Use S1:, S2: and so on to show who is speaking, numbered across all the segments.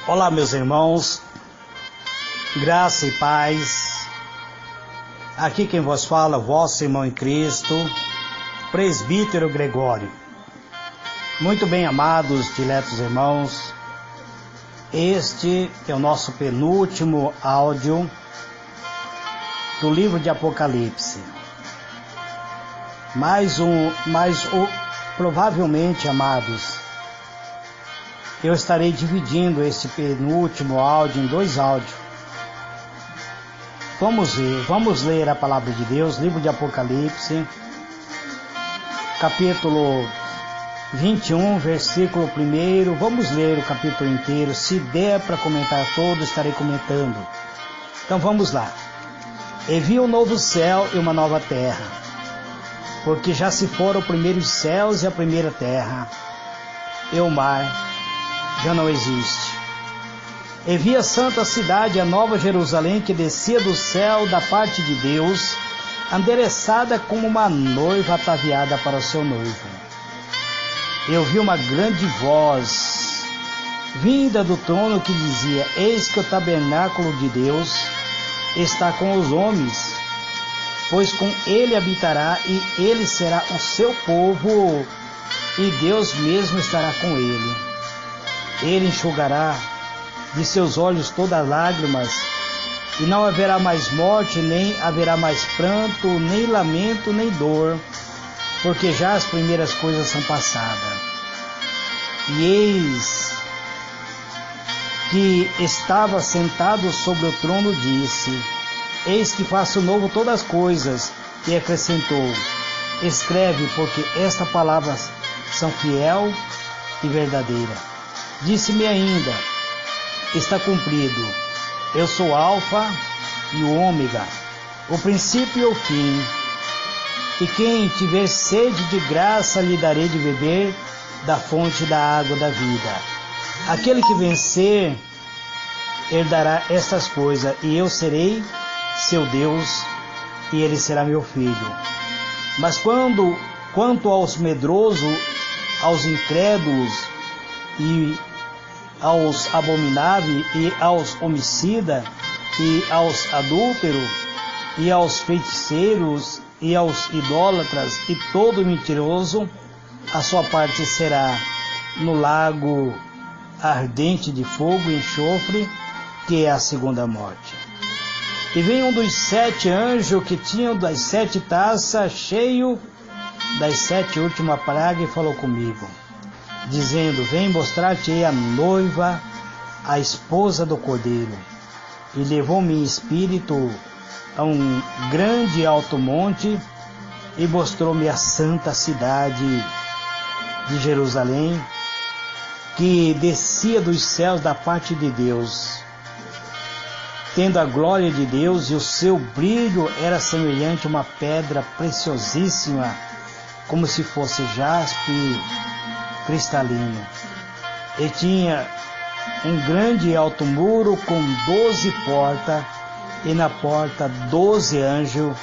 S1: Olá, meus irmãos, graça e paz. Aqui quem vos fala, vosso irmão em Cristo, presbítero Gregório. Muito bem, amados, diletos irmãos, este é o nosso penúltimo áudio do livro de Apocalipse. Provavelmente, amados, eu estarei dividindo este penúltimo áudio em 2 áudios. Vamos ler a palavra de Deus, livro de Apocalipse, capítulo 21, versículo 1. Vamos ler o capítulo inteiro. Se der para comentar todo, estarei comentando. Então vamos lá. E vi um novo céu e uma nova terra, porque já se foram os primeiros céus e a primeira terra, e o mar já não existe. E vi a santa cidade, a nova Jerusalém, que descia do céu da parte de Deus, endereçada como uma noiva ataviada para o seu noivo. Eu vi uma grande voz vinda do trono que dizia: Eis que o tabernáculo de Deus está com os homens, pois com ele habitará, e ele será o seu povo, e Deus mesmo estará com ele. Ele enxugará de seus olhos todas as lágrimas, e não haverá mais morte, nem haverá mais pranto, nem lamento, nem dor, porque já as primeiras coisas são passadas. E eis que estava sentado sobre o trono, disse: Eis que faço novo todas as coisas, e acrescentou: Escreve, porque estas palavras são fiel e verdadeira. Disse-me ainda: está cumprido. Eu sou o Alfa e o Ômega, o princípio e o fim. E quem tiver sede de graça, lhe darei de beber da fonte da água da vida. Aquele que vencer herdará estas coisas, e eu serei seu Deus, e ele será meu filho. Mas quanto aos medrosos, aos incrédulos, e aos abomináveis, e aos homicidas, e aos adúlteros, e aos feiticeiros, e aos idólatras, e todo mentiroso, a sua parte será no lago ardente de fogo e enxofre, que é a segunda morte. E veio um dos 7 anjos que tinham das 7 taças, cheio das 7 últimas pragas, e falou comigo, dizendo: Vem mostrar-te a noiva, a esposa do Cordeiro. E levou-me em espírito a um grande alto monte, e mostrou-me a santa cidade de Jerusalém, que descia dos céus da parte de Deus, tendo a glória de Deus, e o seu brilho era semelhante a uma pedra preciosíssima, como se fosse jaspe cristalino. E tinha um grande e alto muro com 12 portas, e na porta 12 anjos,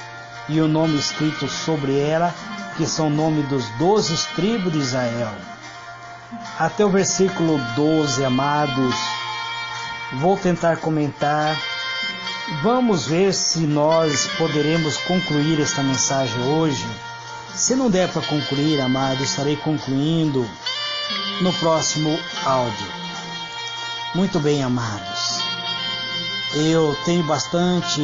S1: e o nome escrito sobre ela, que são o nome dos 12 tribos de Israel. Até o versículo 12, amados, vou tentar comentar. Vamos ver se nós poderemos concluir esta mensagem hoje. Se não der para concluir, amado, estarei concluindo no próximo áudio. Muito bem, amados, eu tenho bastante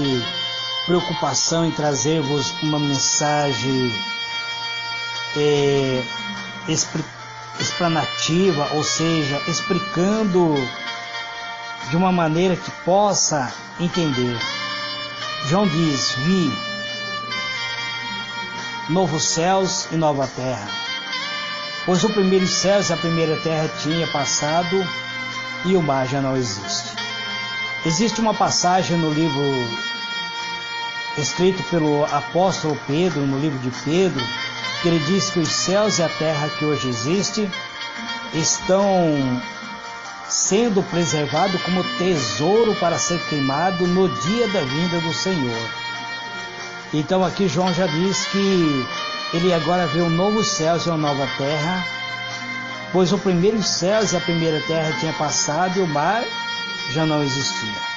S1: preocupação em trazer-vos uma mensagem explanativa, ou seja, explicando de uma maneira que possa entender. João diz: vi novos céus e nova terra, pois o primeiro céu e a primeira terra tinha passado, e o mar já não existe. Existe uma passagem no livro escrito pelo apóstolo Pedro, no livro de Pedro, que ele diz que os céus e a terra que hoje existem estão sendo preservados como tesouro para ser queimado no dia da vinda do Senhor. Então aqui João já diz que ele agora vê um novo céu e uma nova terra, pois o primeiro céu e a primeira terra tinha passado, e o mar já não existia.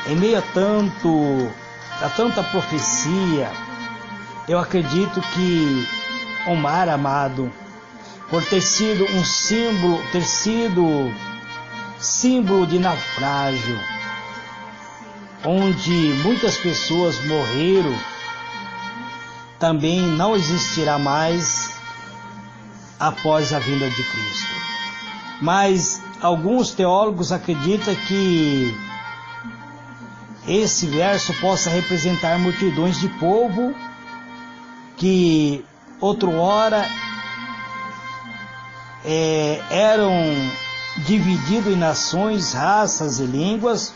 S1: Em meio a tanta profecia, eu acredito que o mar, amado, por ter sido símbolo de naufrágio, onde muitas pessoas morreram, também não existirá mais após a vinda de Cristo. Mas alguns teólogos acreditam que esse verso possa representar multidões de povo que outrora eram divididos em nações, raças e línguas.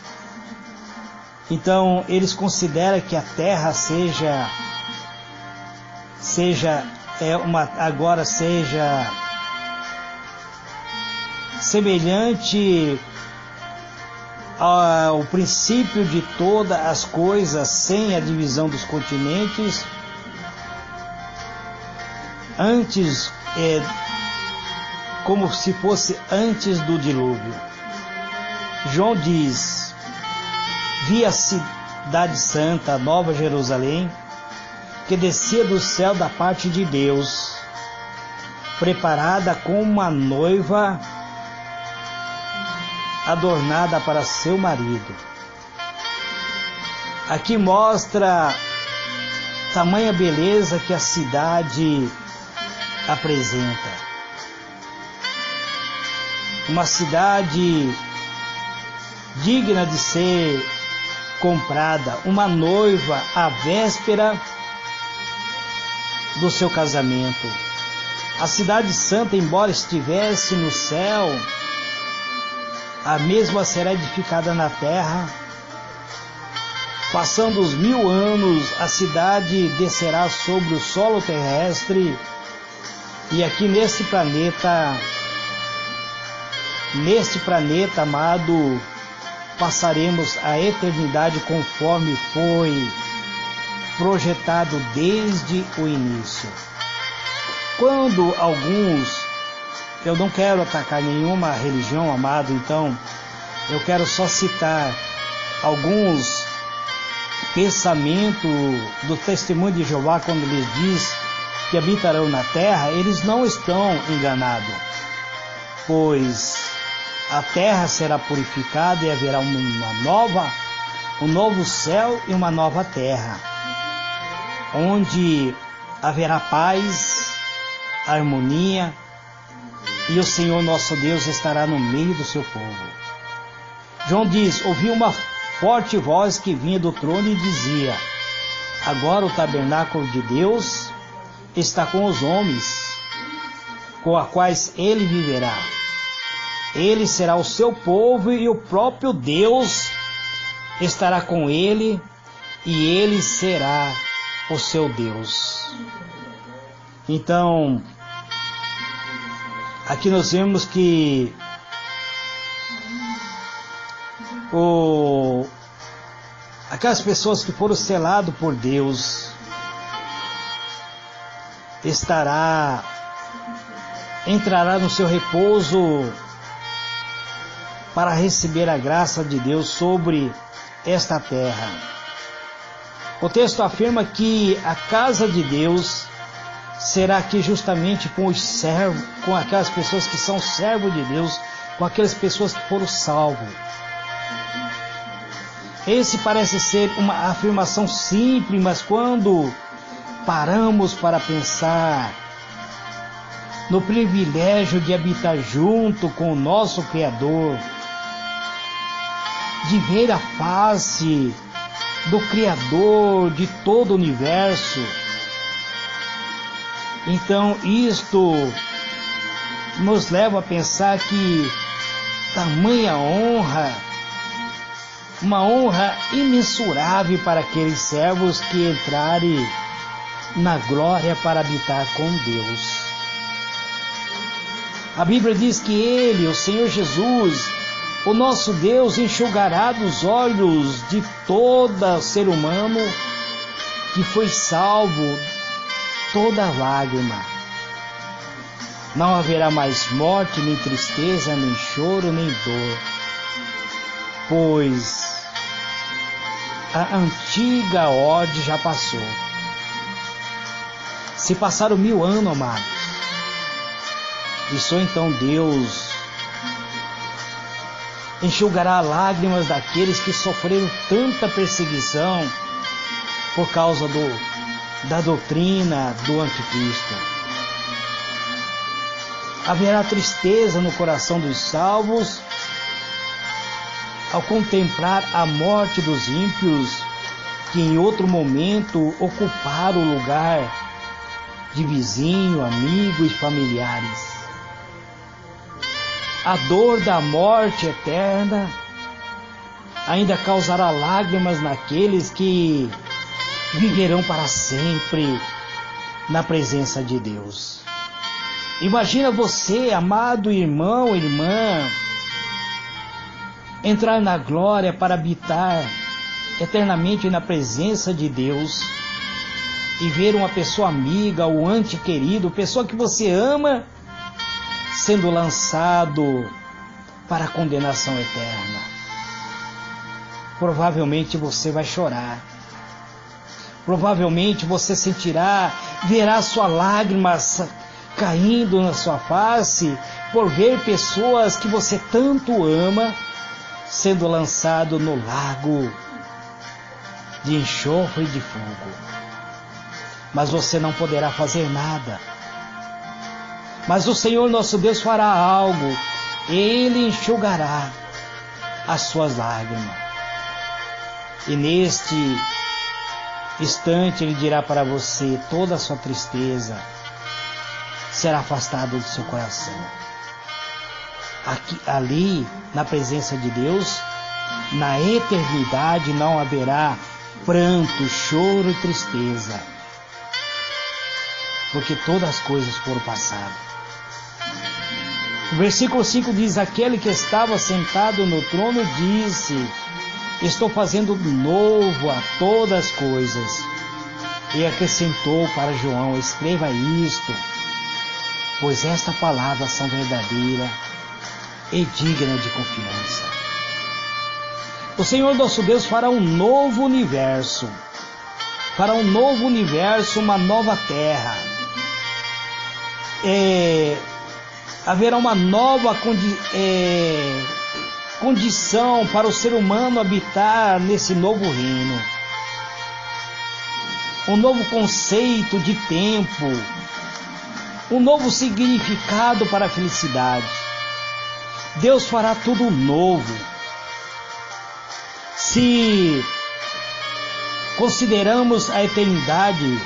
S1: Então eles consideram que a terra seja semelhante ao princípio de todas as coisas, sem a divisão dos continentes, antes, como se fosse antes do dilúvio. João diz: vi a cidade santa, a Nova Jerusalém, que descia do céu da parte de Deus, preparada como uma noiva adornada para seu marido. Aqui mostra tamanha beleza que a cidade apresenta. Uma cidade digna de ser comprada, uma noiva à véspera do seu casamento. A cidade santa, embora estivesse no céu, a mesma será edificada na terra. Passando os 1000 anos, a cidade descerá sobre o solo terrestre, e aqui neste planeta, amado, passaremos a eternidade conforme foi projetado desde o início. Quando alguns, eu não quero atacar nenhuma religião, amado, então eu quero só citar alguns pensamentos do testemunho de Jeová, quando eles diz que habitarão na terra, eles não estão enganados, pois a terra será purificada e haverá um novo céu e uma nova terra, onde haverá paz, harmonia, e o Senhor nosso Deus estará no meio do seu povo. João diz: ouvi uma forte voz que vinha do trono e dizia: agora o tabernáculo de Deus está com os homens, com os quais ele viverá. Ele será o seu povo, e o próprio Deus estará com ele, e ele será o seu Deus. Então, aqui nós vemos que aquelas pessoas que foram seladas por Deus entrará no seu repouso para receber a graça de Deus sobre esta terra. O texto afirma que a casa de Deus será aqui justamente com os servos, com aquelas pessoas que são servos de Deus, com aquelas pessoas que foram salvos. Esse parece ser uma afirmação simples, mas quando paramos para pensar no privilégio de habitar junto com o nosso Criador, de ver a face do Criador de todo o universo, então isto nos leva a pensar que tamanha honra, uma honra imensurável para aqueles servos que entrarem na glória para habitar com Deus. A Bíblia diz que Ele, o Senhor Jesus, o nosso Deus, enxugará dos olhos de todo ser humano que foi salvo toda lágrima. Não haverá mais morte, nem tristeza, nem choro, nem dor. pois a antiga ordem já passou. Se passaram 1000 anos, amados, e só então Deus enxugará lágrimas daqueles que sofreram tanta perseguição por causa da doutrina do anticristo. Haverá tristeza no coração dos salvos ao contemplar a morte dos ímpios que em outro momento ocuparam o lugar de vizinho, amigo e familiares. A dor da morte eterna ainda causará lágrimas naqueles que viverão para sempre na presença de Deus. Imagina você, amado irmão, irmã, entrar na glória para habitar eternamente na presença de Deus e ver uma pessoa amiga, o ente querido, pessoa que você ama, sendo lançado para a condenação eterna. Provavelmente você vai chorar. Provavelmente você verá sua lágrima caindo na sua face por ver pessoas que você tanto ama sendo lançado no lago de enxofre e de fogo. Mas você não poderá fazer nada. Mas o Senhor nosso Deus fará algo. Ele enxugará as suas lágrimas. E neste instante Ele dirá para você: toda a sua tristeza será afastada do seu coração. Ali, na presença de Deus, na eternidade não haverá pranto, choro e tristeza, porque todas as coisas foram passadas. O versículo 5 diz: aquele que estava sentado no trono disse: estou fazendo novo a todas as coisas. E acrescentou para João: escreva isto, pois esta palavra são verdadeira e digna de confiança. O Senhor nosso Deus fará um novo universo, uma nova terra. Haverá uma nova condição para o ser humano habitar nesse novo reino. Um novo conceito de tempo, um novo significado para a felicidade. Deus fará tudo novo. Se consideramos a eternidade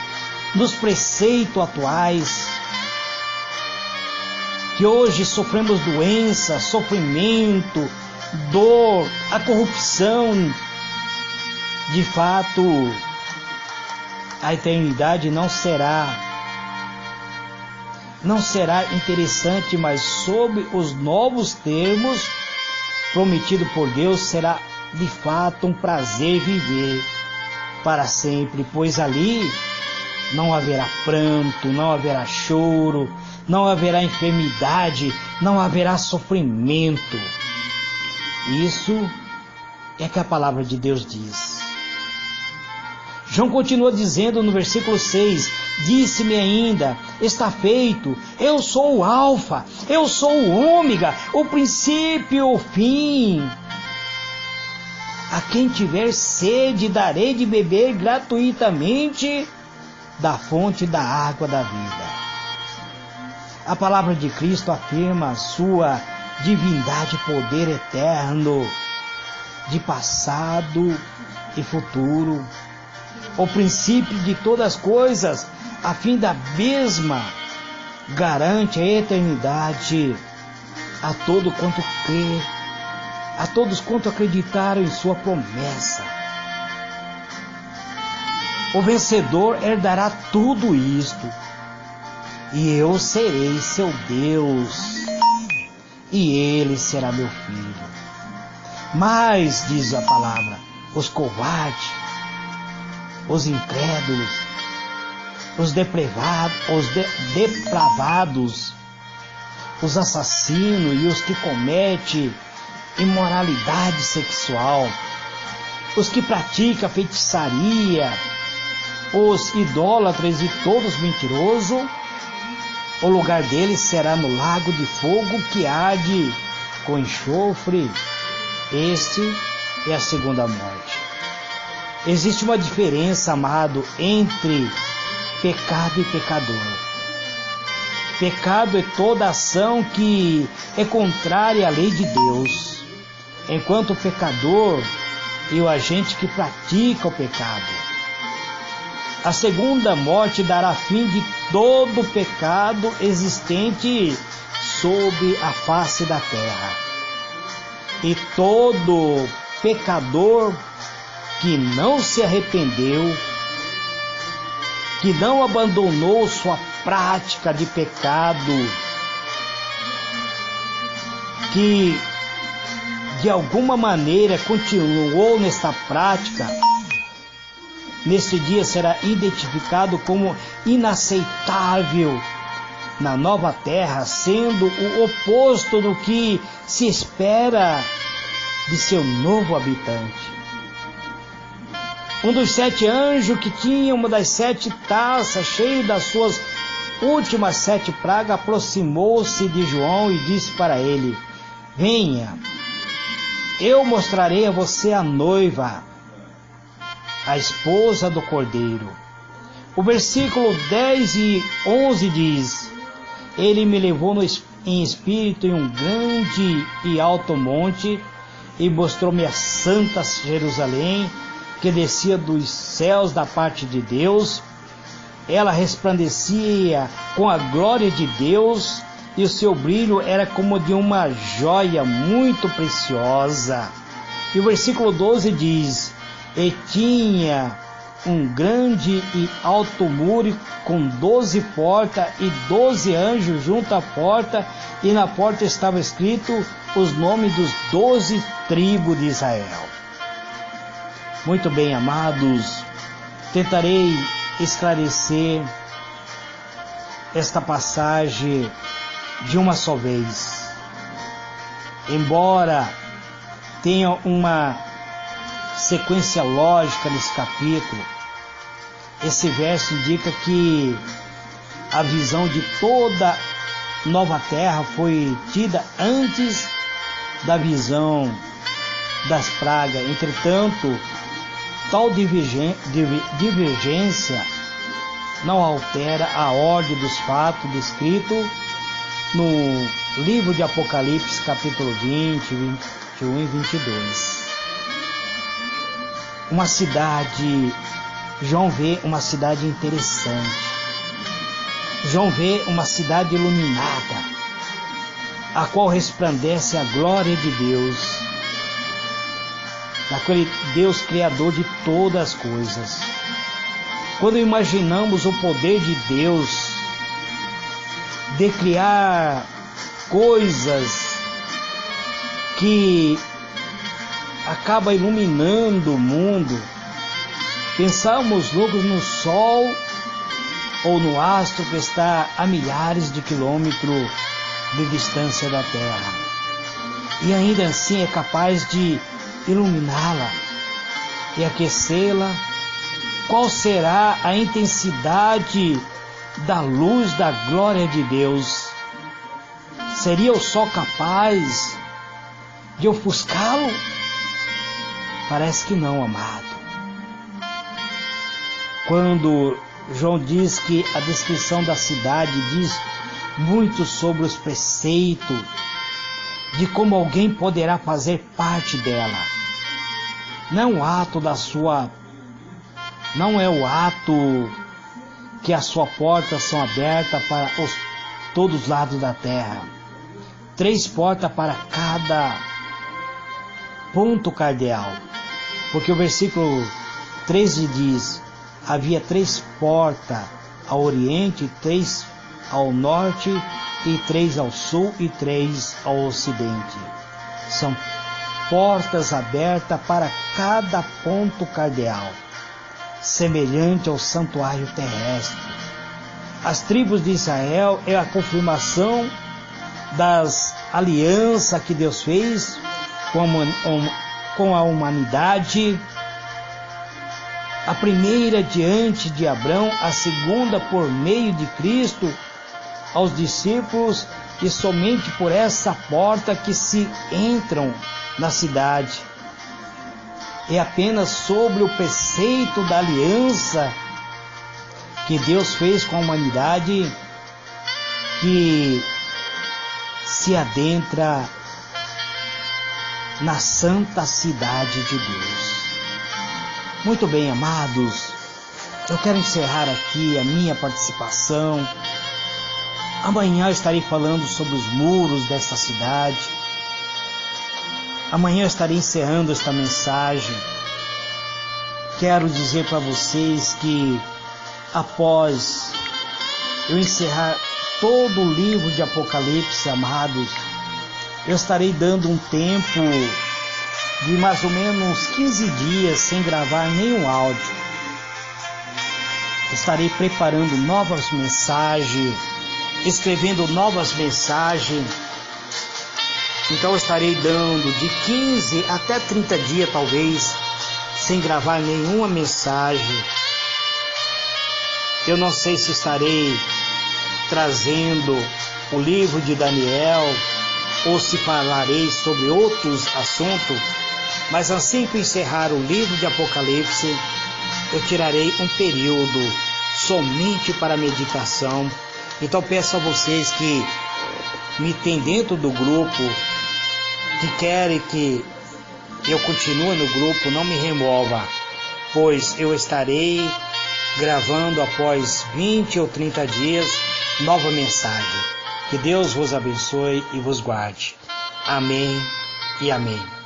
S1: nos preceitos atuais, que hoje sofremos doença, sofrimento, dor, a corrupção, de fato, a eternidade não será interessante, mas sob os novos termos prometido por Deus, será de fato um prazer viver para sempre, pois ali não haverá pranto, não haverá choro, não haverá enfermidade, não haverá sofrimento. Isso é que a palavra de Deus diz. João continua dizendo no versículo 6, disse-me ainda, está feito, eu sou o Alfa, eu sou o Ômega, o princípio e o fim. A quem tiver sede, darei de beber gratuitamente da fonte da água da vida. A palavra de Cristo afirma a sua divindade e poder eterno, de passado e futuro, o princípio de todas as coisas, a fim da mesma, garante a eternidade a todo quanto crê, a todos quanto acreditaram em sua promessa. O vencedor herdará tudo isto, e eu serei seu Deus, e ele será meu filho. Mas, diz a palavra, os covardes, os incrédulos, os depravados, os assassinos e os que cometem imoralidade sexual, os que praticam feitiçaria, os idólatras e todos mentirosos, o lugar deles será no lago de fogo que arde com enxofre. Este é a segunda morte. Existe uma diferença, amado, entre pecado e pecador. Pecado é toda ação que é contrária à lei de Deus, enquanto o pecador é o agente que pratica o pecado. A segunda morte dará fim de todo pecado existente sobre a face da terra. E todo pecador que não se arrependeu, que não abandonou sua prática de pecado, que de alguma maneira continuou nesta prática, neste dia será identificado como inaceitável na nova terra, sendo o oposto do que se espera de seu novo habitante. Um dos 7 anjos que tinha uma das 7 taças cheio das suas últimas 7 pragas aproximou-se de João e disse para ele: venha, eu mostrarei a você a noiva, a esposa do Cordeiro. O versículo 10 e 11 diz: ele me levou em espírito em um grande e alto monte e mostrou-me a santa Jerusalém, que descia dos céus da parte de Deus. Ela resplandecia com a glória de Deus e o seu brilho era como de uma joia muito preciosa. E o versículo 12 diz: e tinha um grande e alto muro com 12 portas e 12 anjos junto à porta, e na porta estava escrito os nomes dos 12 tribos de Israel. Muito bem, amados, tentarei esclarecer esta passagem de uma só vez. Embora tenha uma sequência lógica nesse capítulo, esse verso indica que a visão de toda nova terra foi tida antes da visão das pragas. Entretanto, tal divergência não altera a ordem dos fatos descritos no livro de Apocalipse, capítulo 20, 21 e 22. Uma cidade, João vê uma cidade interessante. João vê uma cidade iluminada, a qual resplandece a glória de Deus, daquele Deus criador de todas as coisas. Quando imaginamos o poder de Deus de criar coisas que acaba iluminando o mundo, pensamos logo no Sol ou no astro que está a milhares de quilômetros de distância da Terra, e ainda assim é capaz de iluminá-la e aquecê-la. Qual será a intensidade da luz da glória de Deus? Seria o sol capaz de ofuscá-lo? Parece que não, amado. Quando João diz que a descrição da cidade diz muito sobre os preceitos de como alguém poderá fazer parte dela. Não é o ato que as suas portas são abertas para todos os lados da terra. 3 portas para cada ponto cardeal. Porque o versículo 13 diz: havia 3 portas ao oriente, 3 ao norte, e 3 ao sul e 3 ao ocidente. São portas abertas para cada ponto cardeal, semelhante ao santuário terrestre. As tribos de Israel é a confirmação das alianças que Deus fez com a humanidade, a primeira diante de Abraão, a segunda por meio de Cristo aos discípulos, e somente por essa porta que se entram na cidade. É apenas sobre o preceito da aliança que Deus fez com a humanidade que se adentra na santa cidade de Deus. Muito bem, amados, eu quero encerrar aqui a minha participação. Amanhã eu estarei falando sobre os muros desta cidade. Amanhã eu estarei encerrando esta mensagem. Quero dizer para vocês que após eu encerrar todo o livro de Apocalipse, amados, eu estarei dando um tempo de mais ou menos 15 dias sem gravar nenhum áudio. Estarei preparando novas mensagens, escrevendo novas mensagens. Então eu estarei dando de 15 até 30 dias talvez sem gravar nenhuma mensagem. Eu não sei se estarei trazendo o livro de Daniel ou se falarei sobre outros assuntos, mas assim que encerrar o livro de Apocalipse, eu tirarei um período somente para meditação. Então peço a vocês que me tem dentro do grupo, que querem que eu continue no grupo, não me remova, pois eu estarei gravando após 20 ou 30 dias nova mensagem. Que Deus vos abençoe e vos guarde. Amém e amém.